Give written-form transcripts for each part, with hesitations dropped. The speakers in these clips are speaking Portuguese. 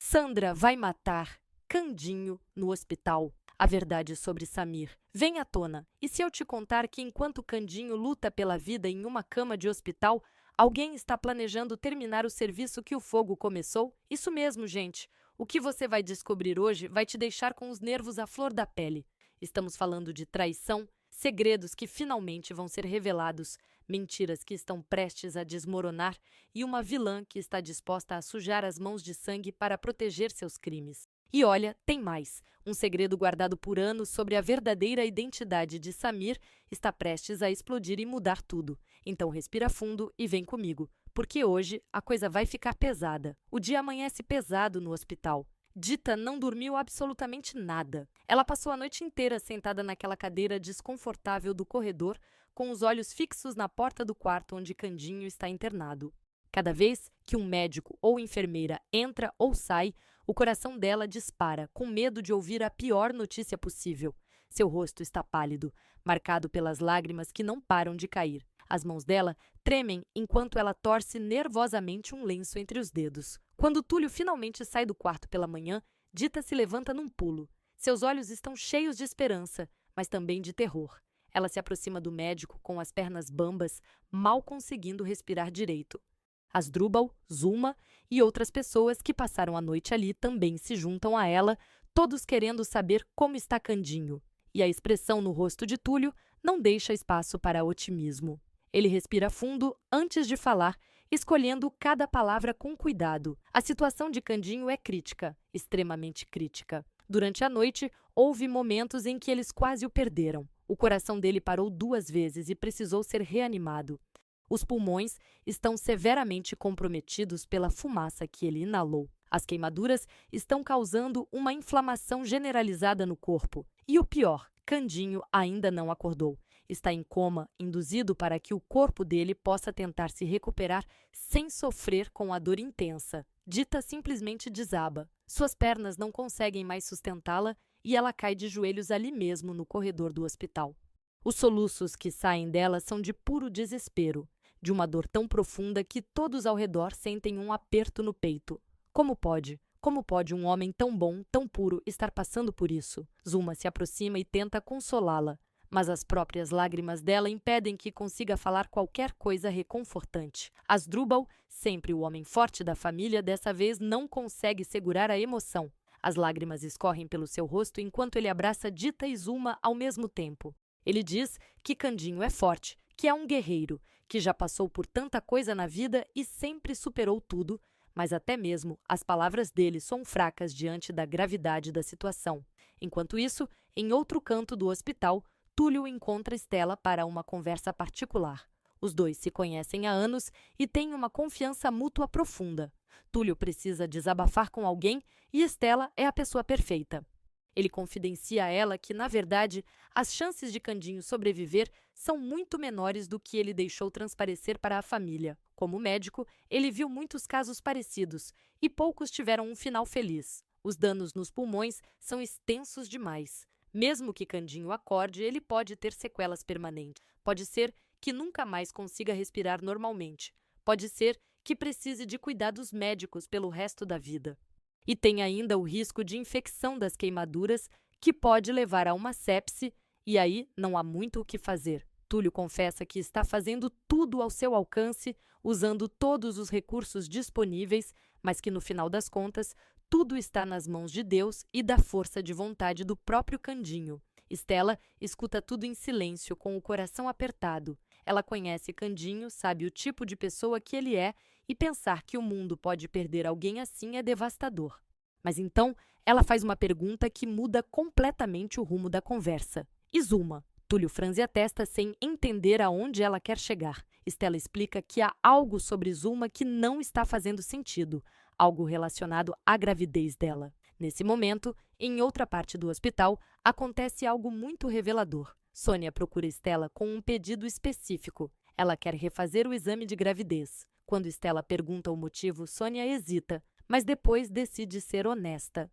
Sandra vai matar Candinho no hospital. A verdade sobre Samir vem à tona. E se eu te contar que enquanto Candinho luta pela vida em uma cama de hospital, alguém está planejando terminar o serviço que o fogo começou? Isso mesmo, gente. O que você vai descobrir hoje vai te deixar com os nervos à flor da pele. Estamos falando de traição, segredos que finalmente vão ser revelados, mentiras que estão prestes a desmoronar e uma vilã que está disposta a sujar as mãos de sangue para proteger seus crimes. E olha, tem mais. Um segredo guardado por anos sobre a verdadeira identidade de Samir está prestes a explodir e mudar tudo. Então respira fundo e vem comigo, porque hoje a coisa vai ficar pesada. O dia amanhece pesado no hospital. Dita não dormiu absolutamente nada. Ela passou a noite inteira sentada naquela cadeira desconfortável do corredor, com os olhos fixos na porta do quarto onde Candinho está internado. Cada vez que um médico ou enfermeira entra ou sai, o coração dela dispara, com medo de ouvir a pior notícia possível. Seu rosto está pálido, marcado pelas lágrimas que não param de cair. As mãos dela tremem enquanto ela torce nervosamente um lenço entre os dedos. Quando Túlio finalmente sai do quarto pela manhã, Dita se levanta num pulo. Seus olhos estão cheios de esperança, mas também de terror. Ela se aproxima do médico com as pernas bambas, mal conseguindo respirar direito. Asdrubal, Zuma e outras pessoas que passaram a noite ali também se juntam a ela, todos querendo saber como está Candinho. E a expressão no rosto de Túlio não deixa espaço para otimismo. Ele respira fundo antes de falar, escolhendo cada palavra com cuidado. A situação de Candinho é crítica, extremamente crítica. Durante a noite, houve momentos em que eles quase o perderam. O coração dele parou 2 vezes e precisou ser reanimado. Os pulmões estão severamente comprometidos pela fumaça que ele inalou. As queimaduras estão causando uma inflamação generalizada no corpo. E o pior, Candinho ainda não acordou. Está em coma, induzido para que o corpo dele possa tentar se recuperar sem sofrer com a dor intensa. Dita simplesmente desaba. Suas pernas não conseguem mais sustentá-la e ela cai de joelhos ali mesmo no corredor do hospital. Os soluços que saem dela são de puro desespero, de uma dor tão profunda que todos ao redor sentem um aperto no peito. Como pode? Como pode um homem tão bom, tão puro, estar passando por isso? Zuma se aproxima e tenta consolá-la, mas as próprias lágrimas dela impedem que consiga falar qualquer coisa reconfortante. Asdrubal, sempre o homem forte da família, dessa vez não consegue segurar a emoção. As lágrimas escorrem pelo seu rosto enquanto ele abraça Dita e Zuma ao mesmo tempo. Ele diz que Candinho é forte, que é um guerreiro, que já passou por tanta coisa na vida e sempre superou tudo, mas até mesmo as palavras dele são fracas diante da gravidade da situação. Enquanto isso, em outro canto do hospital, Túlio encontra Estela para uma conversa particular. Os dois se conhecem há anos e têm uma confiança mútua profunda. Túlio precisa desabafar com alguém e Estela é a pessoa perfeita. Ele confidencia a ela que, na verdade, as chances de Candinho sobreviver são muito menores do que ele deixou transparecer para a família. Como médico, ele viu muitos casos parecidos e poucos tiveram um final feliz. Os danos nos pulmões são extensos demais. Mesmo que Candinho acorde, ele pode ter sequelas permanentes. Pode ser que nunca mais consiga respirar normalmente. Pode ser que precise de cuidados médicos pelo resto da vida. E tem ainda o risco de infecção das queimaduras, que pode levar a uma sepse, e aí não há muito o que fazer. Túlio confessa que está fazendo tudo ao seu alcance, usando todos os recursos disponíveis, mas que no final das contas, tudo está nas mãos de Deus e da força de vontade do próprio Candinho. Estela escuta tudo em silêncio, com o coração apertado. Ela conhece Candinho, sabe o tipo de pessoa que ele é, e pensar que o mundo pode perder alguém assim é devastador. Mas então, ela faz uma pergunta que muda completamente o rumo da conversa. E Zuma? Túlio franze a testa sem entender aonde ela quer chegar. Estela explica que há algo sobre Zuma que não está fazendo sentido, algo relacionado à gravidez dela. Nesse momento, em outra parte do hospital, acontece algo muito revelador. Sônia procura Estela com um pedido específico. Ela quer refazer o exame de gravidez. Quando Estela pergunta o motivo, Sônia hesita, mas depois decide ser honesta.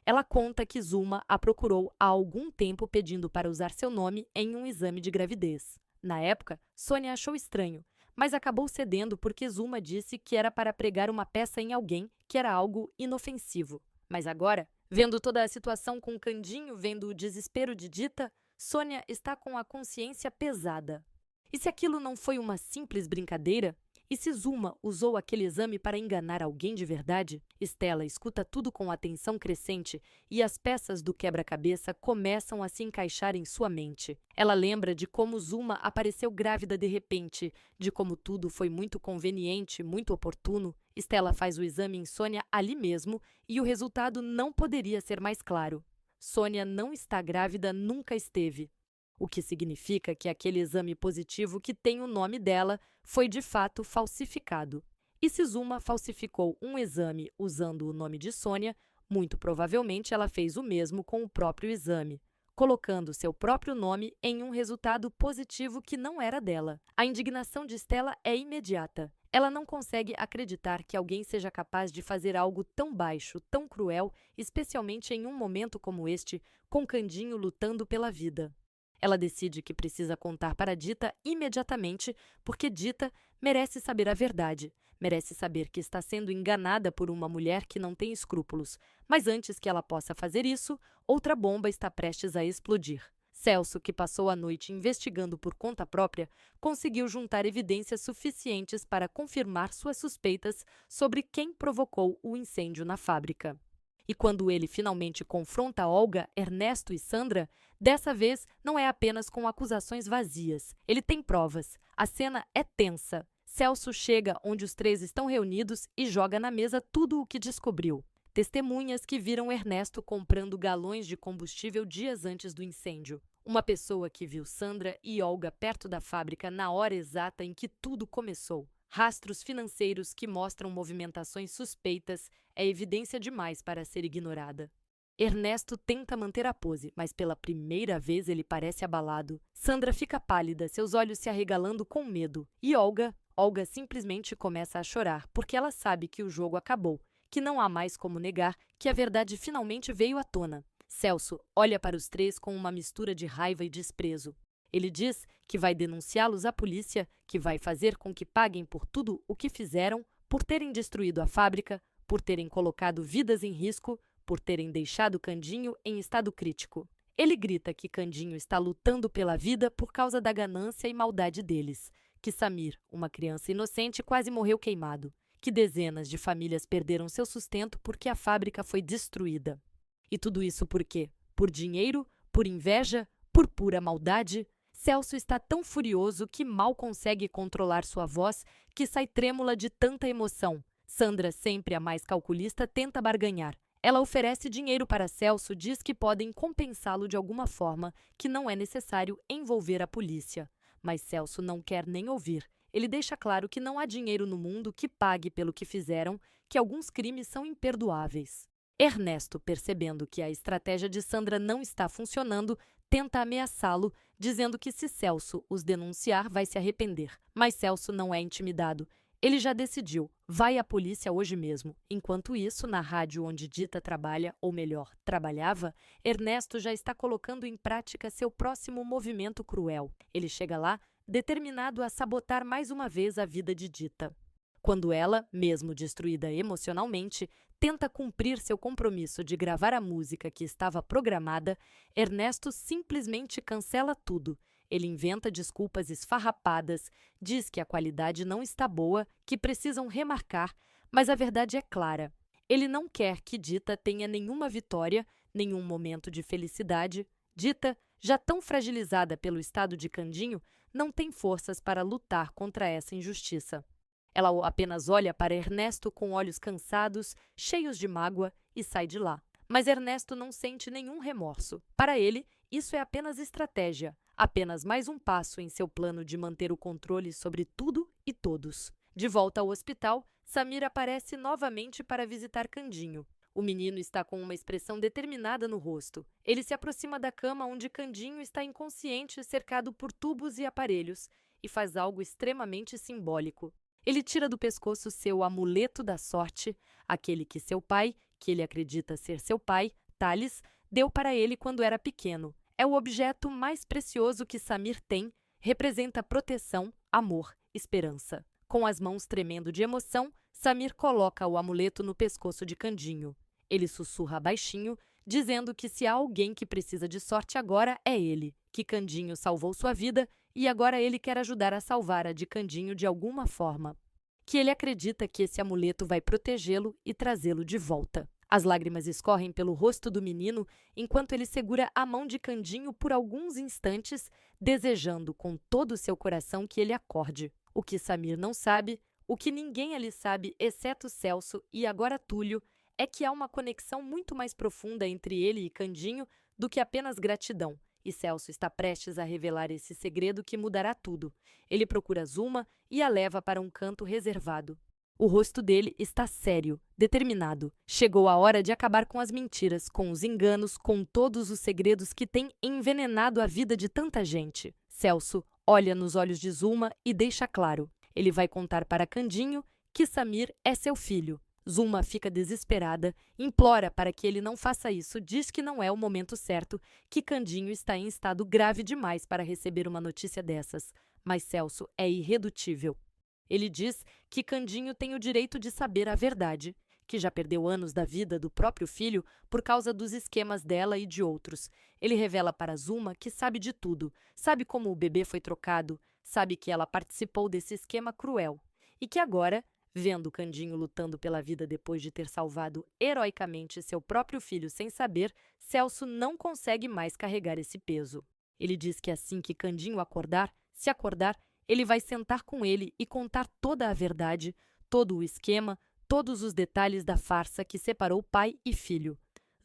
Ela conta que Zuma a procurou há algum tempo pedindo para usar seu nome em um exame de gravidez. Na época, Sônia achou estranho, mas acabou cedendo porque Zuma disse que era para pregar uma peça em alguém que era algo inofensivo. Mas agora, vendo toda a situação com Candinho, vendo o desespero de Dita, Sônia está com a consciência pesada. E se aquilo não foi uma simples brincadeira? E se Zuma usou aquele exame para enganar alguém de verdade? Stella escuta tudo com atenção crescente e as peças do quebra-cabeça começam a se encaixar em sua mente. Ela lembra de como Zuma apareceu grávida de repente, de como tudo foi muito conveniente, muito oportuno. Stella faz o exame em Sônia ali mesmo e o resultado não poderia ser mais claro. Sônia não está grávida, nunca esteve. O que significa que aquele exame positivo que tem o nome dela foi de fato falsificado. E se Zuma falsificou um exame usando o nome de Sônia, muito provavelmente ela fez o mesmo com o próprio exame, colocando seu próprio nome em um resultado positivo que não era dela. A indignação de Stella é imediata. Ela não consegue acreditar que alguém seja capaz de fazer algo tão baixo, tão cruel, especialmente em um momento como este, com Candinho lutando pela vida. Ela decide que precisa contar para Dita imediatamente, porque Dita merece saber a verdade, merece saber que está sendo enganada por uma mulher que não tem escrúpulos. Mas antes que ela possa fazer isso, outra bomba está prestes a explodir. Celso, que passou a noite investigando por conta própria, conseguiu juntar evidências suficientes para confirmar suas suspeitas sobre quem provocou o incêndio na fábrica. E quando ele finalmente confronta Olga, Ernesto e Sandra, dessa vez não é apenas com acusações vazias. Ele tem provas. A cena é tensa. Celso chega onde os três estão reunidos e joga na mesa tudo o que descobriu. Testemunhas que viram Ernesto comprando galões de combustível dias antes do incêndio. Uma pessoa que viu Sandra e Olga perto da fábrica na hora exata em que tudo começou. Rastros financeiros que mostram movimentações suspeitas é evidência demais para ser ignorada. Ernesto tenta manter a pose, mas pela primeira vez ele parece abalado. Sandra fica pálida, seus olhos se arregalando com medo. E Olga simplesmente começa a chorar, porque ela sabe que o jogo acabou, que não há mais como negar que a verdade finalmente veio à tona. Celso olha para os três com uma mistura de raiva e desprezo. Ele diz que vai denunciá-los à polícia, que vai fazer com que paguem por tudo o que fizeram, por terem destruído a fábrica, por terem colocado vidas em risco, por terem deixado Candinho em estado crítico. Ele grita que Candinho está lutando pela vida por causa da ganância e maldade deles, que Samir, uma criança inocente, quase morreu queimado, que dezenas de famílias perderam seu sustento porque a fábrica foi destruída. E tudo isso por quê? Por dinheiro? Por inveja? Por pura maldade? Celso está tão furioso que mal consegue controlar sua voz, que sai trêmula de tanta emoção. Sandra, sempre a mais calculista, tenta barganhar. Ela oferece dinheiro para Celso, diz que podem compensá-lo de alguma forma, que não é necessário envolver a polícia. Mas Celso não quer nem ouvir. Ele deixa claro que não há dinheiro no mundo que pague pelo que fizeram, que alguns crimes são imperdoáveis. Ernesto, percebendo que a estratégia de Sandra não está funcionando, tenta ameaçá-lo, dizendo que se Celso os denunciar, vai se arrepender. Mas Celso não é intimidado. Ele já decidiu, vai à polícia hoje mesmo. Enquanto isso, na rádio onde Dita trabalha, ou melhor, trabalhava, Ernesto já está colocando em prática seu próximo movimento cruel. Ele chega lá, determinado a sabotar mais uma vez a vida de Dita. Quando ela, mesmo destruída emocionalmente, tenta cumprir seu compromisso de gravar a música que estava programada, Ernesto simplesmente cancela tudo. Ele inventa desculpas esfarrapadas, diz que a qualidade não está boa, que precisam remarcar, mas a verdade é clara. Ele não quer que Dita tenha nenhuma vitória, nenhum momento de felicidade. Dita, já tão fragilizada pelo estado de Candinho, não tem forças para lutar contra essa injustiça. Ela apenas olha para Ernesto com olhos cansados, cheios de mágoa, e sai de lá. Mas Ernesto não sente nenhum remorso. Para ele, isso é apenas estratégia, apenas mais um passo em seu plano de manter o controle sobre tudo e todos. De volta ao hospital, Samir aparece novamente para visitar Candinho. O menino está com uma expressão determinada no rosto. Ele se aproxima da cama onde Candinho está inconsciente, cercado por tubos e aparelhos, e faz algo extremamente simbólico. Ele tira do pescoço seu amuleto da sorte, aquele que seu pai, que ele acredita ser seu pai, Thales, deu para ele quando era pequeno. É o objeto mais precioso que Samir tem, representa proteção, amor, esperança. Com as mãos tremendo de emoção, Samir coloca o amuleto no pescoço de Candinho. Ele sussurra baixinho, dizendo que se há alguém que precisa de sorte agora é ele, que Candinho salvou sua vida e agora ele quer ajudar a salvar a de Candinho de alguma forma. Que ele acredita que esse amuleto vai protegê-lo e trazê-lo de volta. As lágrimas escorrem pelo rosto do menino enquanto ele segura a mão de Candinho por alguns instantes, desejando com todo o seu coração que ele acorde. O que Samir não sabe, o que ninguém ali sabe, exceto Celso e agora Túlio, é que há uma conexão muito mais profunda entre ele e Candinho do que apenas gratidão. E Celso está prestes a revelar esse segredo que mudará tudo. Ele procura Zuma e a leva para um canto reservado. O rosto dele está sério, determinado. Chegou a hora de acabar com as mentiras, com os enganos, com todos os segredos que têm envenenado a vida de tanta gente. Celso olha nos olhos de Zuma e deixa claro. Ele vai contar para Candinho que Samir é seu filho. Zuma fica desesperada, implora para que ele não faça isso, diz que não é o momento certo, que Candinho está em estado grave demais para receber uma notícia dessas. Mas Celso é irredutível. Ele diz que Candinho tem o direito de saber a verdade, que já perdeu anos da vida do próprio filho por causa dos esquemas dela e de outros. Ele revela para Zuma que sabe de tudo, sabe como o bebê foi trocado, sabe que ela participou desse esquema cruel e que agora, vendo Candinho lutando pela vida depois de ter salvado heroicamente seu próprio filho sem saber, Celso não consegue mais carregar esse peso. Ele diz que assim que Candinho acordar, se acordar, ele vai sentar com ele e contar toda a verdade, todo o esquema, todos os detalhes da farsa que separou pai e filho.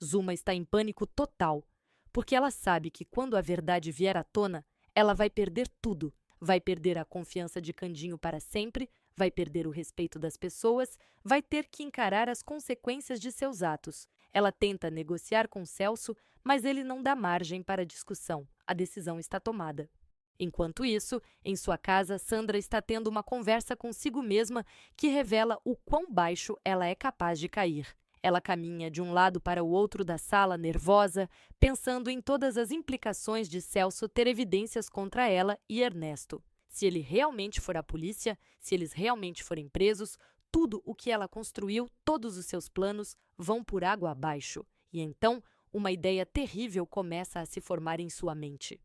Zuma está em pânico total, porque ela sabe que quando a verdade vier à tona, ela vai perder tudo. Vai perder a confiança de Candinho para sempre, vai perder o respeito das pessoas, vai ter que encarar as consequências de seus atos. Ela tenta negociar com Celso, mas ele não dá margem para discussão. A decisão está tomada. Enquanto isso, em sua casa, Sandra está tendo uma conversa consigo mesma que revela o quão baixo ela é capaz de cair. Ela caminha de um lado para o outro da sala, nervosa, pensando em todas as implicações de Celso ter evidências contra ela e Ernesto. Se ele realmente for à polícia, se eles realmente forem presos, tudo o que ela construiu, todos os seus planos, vão por água abaixo. E então, uma ideia terrível começa a se formar em sua mente.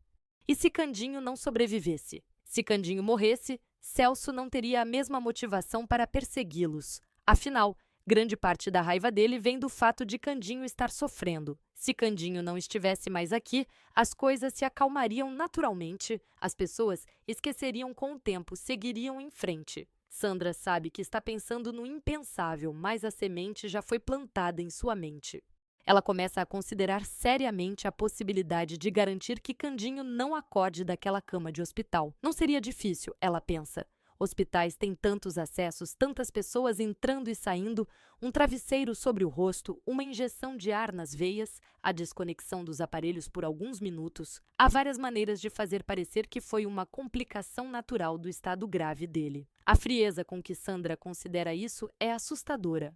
E se Candinho não sobrevivesse? Se Candinho morresse, Celso não teria a mesma motivação para persegui-los. Afinal, grande parte da raiva dele vem do fato de Candinho estar sofrendo. Se Candinho não estivesse mais aqui, as coisas se acalmariam naturalmente, as pessoas esqueceriam com o tempo, seguiriam em frente. Sandra sabe que está pensando no impensável, mas a semente já foi plantada em sua mente. Ela começa a considerar seriamente a possibilidade de garantir que Candinho não acorde daquela cama de hospital. Não seria difícil, ela pensa. Hospitais têm tantos acessos, tantas pessoas entrando e saindo, um travesseiro sobre o rosto, uma injeção de ar nas veias, a desconexão dos aparelhos por alguns minutos. Há várias maneiras de fazer parecer que foi uma complicação natural do estado grave dele. A frieza com que Sandra considera isso é assustadora.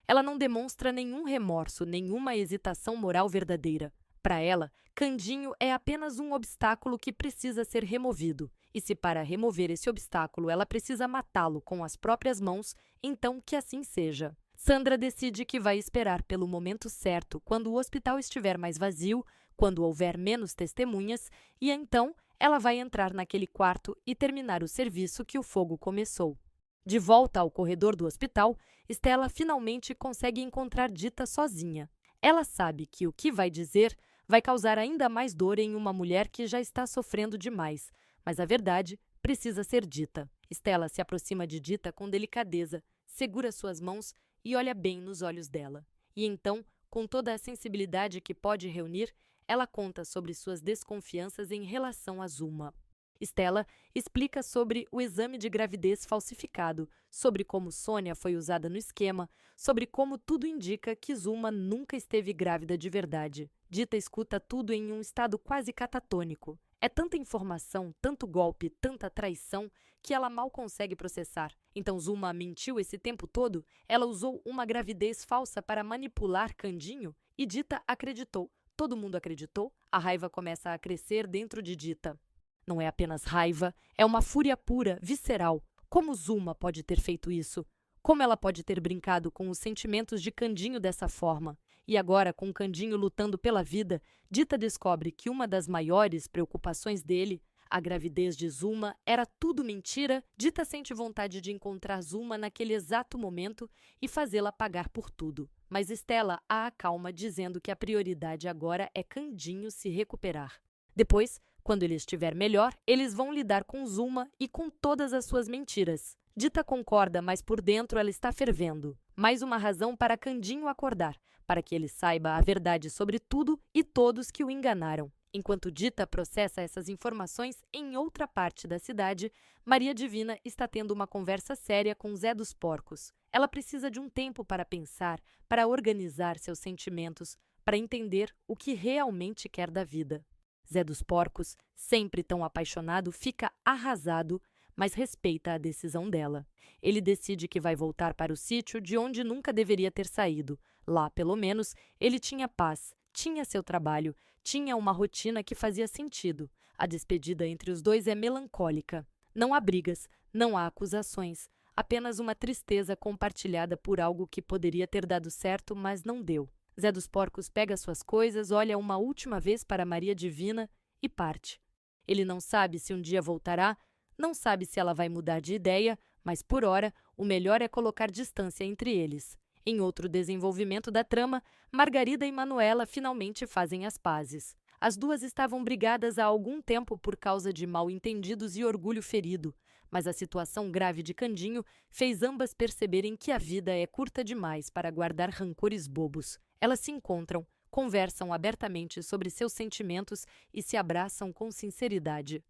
Ela não demonstra nenhum remorso, nenhuma hesitação moral verdadeira. Para ela, Candinho é apenas um obstáculo que precisa ser removido. E se para remover esse obstáculo ela precisa matá-lo com as próprias mãos, então que assim seja. Sandra decide que vai esperar pelo momento certo, quando o hospital estiver mais vazio, quando houver menos testemunhas, e então ela vai entrar naquele quarto e terminar o serviço que o fogo começou. De volta ao corredor do hospital, Stella finalmente consegue encontrar Dita sozinha. Ela sabe que o que vai dizer vai causar ainda mais dor em uma mulher que já está sofrendo demais, mas a verdade precisa ser dita. Stella se aproxima de Dita com delicadeza, segura suas mãos e olha bem nos olhos dela. E então, com toda a sensibilidade que pode reunir, ela conta sobre suas desconfianças em relação a Zuma. Stella explica sobre o exame de gravidez falsificado, sobre como Sônia foi usada no esquema, sobre como tudo indica que Zuma nunca esteve grávida de verdade. Dita escuta tudo em um estado quase catatônico. É tanta informação, tanto golpe, tanta traição, que ela mal consegue processar. Então Zuma mentiu esse tempo todo? Ela usou uma gravidez falsa para manipular Candinho? E Dita acreditou. Todo mundo acreditou? A raiva começa a crescer dentro de Dita. Não é apenas raiva, é uma fúria pura, visceral. Como Zuma pode ter feito isso? Como ela pode ter brincado com os sentimentos de Candinho dessa forma? E agora, com Candinho lutando pela vida, Dita descobre que uma das maiores preocupações dele, a gravidez de Zuma, era tudo mentira. Dita sente vontade de encontrar Zuma naquele exato momento e fazê-la pagar por tudo. Mas Stella a acalma, dizendo que a prioridade agora é Candinho se recuperar. Depois, quando ele estiver melhor, eles vão lidar com Zuma e com todas as suas mentiras. Dita concorda, mas por dentro ela está fervendo. Mais uma razão para Candinho acordar, para que ele saiba a verdade sobre tudo e todos que o enganaram. Enquanto Dita processa essas informações em outra parte da cidade, Maria Divina está tendo uma conversa séria com Zé dos Porcos. Ela precisa de um tempo para pensar, para organizar seus sentimentos, para entender o que realmente quer da vida. Zé dos Porcos, sempre tão apaixonado, fica arrasado, mas respeita a decisão dela. Ele decide que vai voltar para o sítio de onde nunca deveria ter saído. Lá, pelo menos, ele tinha paz, tinha seu trabalho, tinha uma rotina que fazia sentido. A despedida entre os dois é melancólica. Não há brigas, não há acusações, apenas uma tristeza compartilhada por algo que poderia ter dado certo, mas não deu. Zé dos Porcos pega suas coisas, olha uma última vez para Maria Divina e parte. Ele não sabe se um dia voltará, não sabe se ela vai mudar de ideia, mas por hora o melhor é colocar distância entre eles. Em outro desenvolvimento da trama, Margarida e Manuela finalmente fazem as pazes. As duas estavam brigadas há algum tempo por causa de mal-entendidos e orgulho ferido, mas a situação grave de Candinho fez ambas perceberem que a vida é curta demais para guardar rancores bobos. Elas se encontram, conversam abertamente sobre seus sentimentos e se abraçam com sinceridade.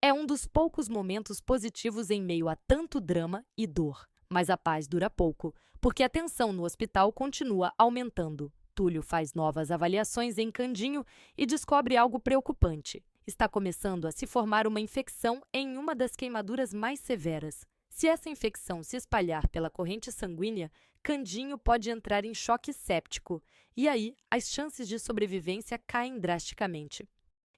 É um dos poucos momentos positivos em meio a tanto drama e dor. Mas a paz dura pouco, porque a tensão no hospital continua aumentando. Túlio faz novas avaliações em Candinho e descobre algo preocupante. Está começando a se formar uma infecção em uma das queimaduras mais severas. Se essa infecção se espalhar pela corrente sanguínea, Candinho pode entrar em choque séptico, e aí as chances de sobrevivência caem drasticamente.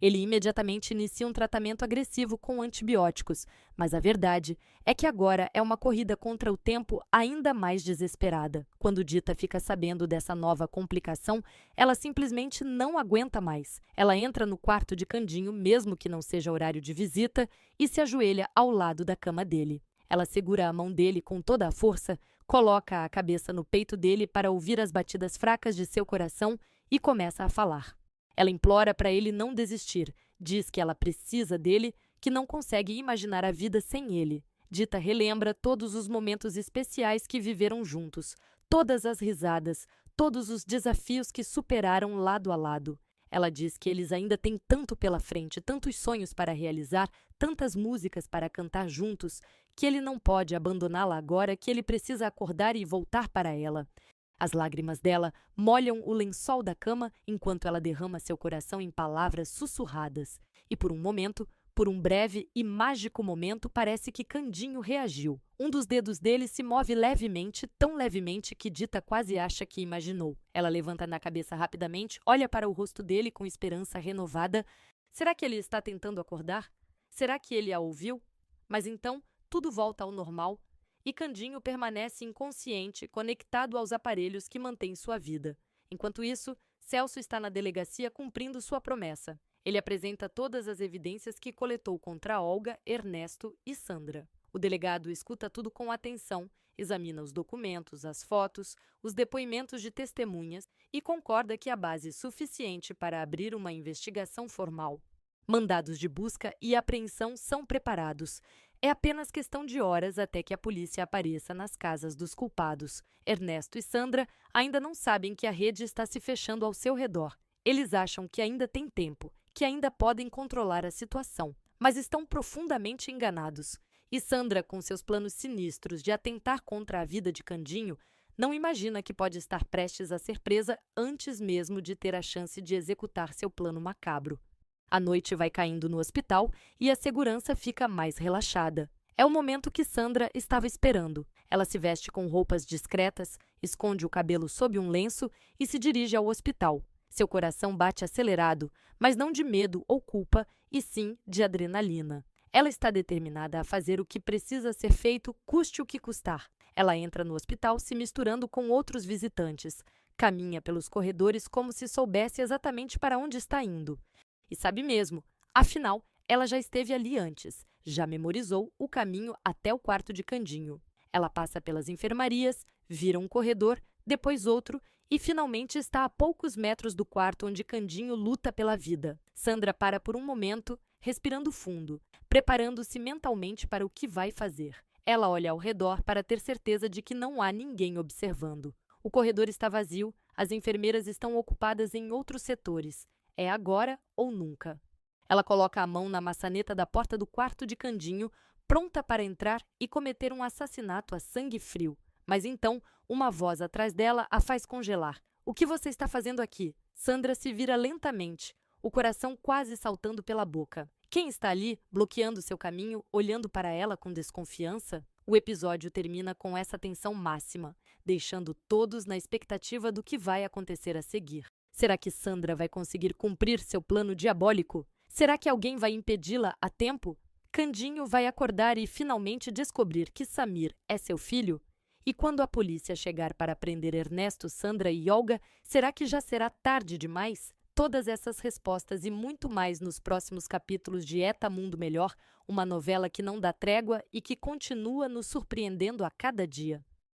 Ele imediatamente inicia um tratamento agressivo com antibióticos, mas a verdade é que agora é uma corrida contra o tempo ainda mais desesperada. Quando Dita fica sabendo dessa nova complicação, ela simplesmente não aguenta mais. Ela entra no quarto de Candinho, mesmo que não seja horário de visita, e se ajoelha ao lado da cama dele. Ela segura a mão dele com toda a força, coloca a cabeça no peito dele para ouvir as batidas fracas de seu coração e começa a falar. Ela implora para ele não desistir, diz que ela precisa dele, que não consegue imaginar a vida sem ele. Dita relembra todos os momentos especiais que viveram juntos, todas as risadas, todos os desafios que superaram lado a lado. Ela diz que eles ainda têm tanto pela frente, tantos sonhos para realizar, tantas músicas para cantar juntos, que ele não pode abandoná-la agora, que ele precisa acordar e voltar para ela. As lágrimas dela molham o lençol da cama enquanto ela derrama seu coração em palavras sussurradas. E por um momento, por um breve e mágico momento, parece que Candinho reagiu. Um dos dedos dele se move levemente, tão levemente que Dita quase acha que imaginou. Ela levanta na cabeça rapidamente, olha para o rosto dele com esperança renovada. Será que ele está tentando acordar? Será que ele a ouviu? Mas então, tudo volta ao normal. E Candinho permanece inconsciente, conectado aos aparelhos que mantêm sua vida. Enquanto isso, Celso está na delegacia cumprindo sua promessa. Ele apresenta todas as evidências que coletou contra Olga, Ernesto e Sandra. O delegado escuta tudo com atenção, examina os documentos, as fotos, os depoimentos de testemunhas e concorda que há base suficiente para abrir uma investigação formal. Mandados de busca e apreensão são preparados. É apenas questão de horas até que a polícia apareça nas casas dos culpados. Ernesto e Sandra ainda não sabem que a rede está se fechando ao seu redor. Eles acham que ainda tem tempo, que ainda podem controlar a situação, mas estão profundamente enganados. E Sandra, com seus planos sinistros de atentar contra a vida de Candinho, não imagina que pode estar prestes a ser presa antes mesmo de ter a chance de executar seu plano macabro. A noite vai caindo no hospital e a segurança fica mais relaxada. É o momento que Sandra estava esperando. Ela se veste com roupas discretas, esconde o cabelo sob um lenço e se dirige ao hospital. Seu coração bate acelerado, mas não de medo ou culpa, e sim de adrenalina. Ela está determinada a fazer o que precisa ser feito, custe o que custar. Ela entra no hospital se misturando com outros visitantes. Caminha pelos corredores como se soubesse exatamente para onde está indo. E sabe mesmo, afinal, ela já esteve ali antes, já memorizou o caminho até o quarto de Candinho. Ela passa pelas enfermarias, vira um corredor, depois outro e finalmente está a poucos metros do quarto onde Candinho luta pela vida. Sandra para por um momento, respirando fundo, preparando-se mentalmente para o que vai fazer. Ela olha ao redor para ter certeza de que não há ninguém observando. O corredor está vazio, as enfermeiras estão ocupadas em outros setores. É agora ou nunca. Ela coloca a mão na maçaneta da porta do quarto de Candinho, pronta para entrar e cometer um assassinato a sangue frio. Mas então, uma voz atrás dela a faz congelar. O que você está fazendo aqui? Sandra se vira lentamente, o coração quase saltando pela boca. Quem está ali, bloqueando seu caminho, olhando para ela com desconfiança? O episódio termina com essa tensão máxima, deixando todos na expectativa do que vai acontecer a seguir. Será que Sandra vai conseguir cumprir seu plano diabólico? Será que alguém vai impedi-la a tempo? Candinho vai acordar e finalmente descobrir que Samir é seu filho? E quando a polícia chegar para prender Ernesto, Sandra e Olga, será que já será tarde demais? Todas essas respostas e muito mais nos próximos capítulos de Eta Mundo Melhor, uma novela que não dá trégua e que continua nos surpreendendo a cada dia.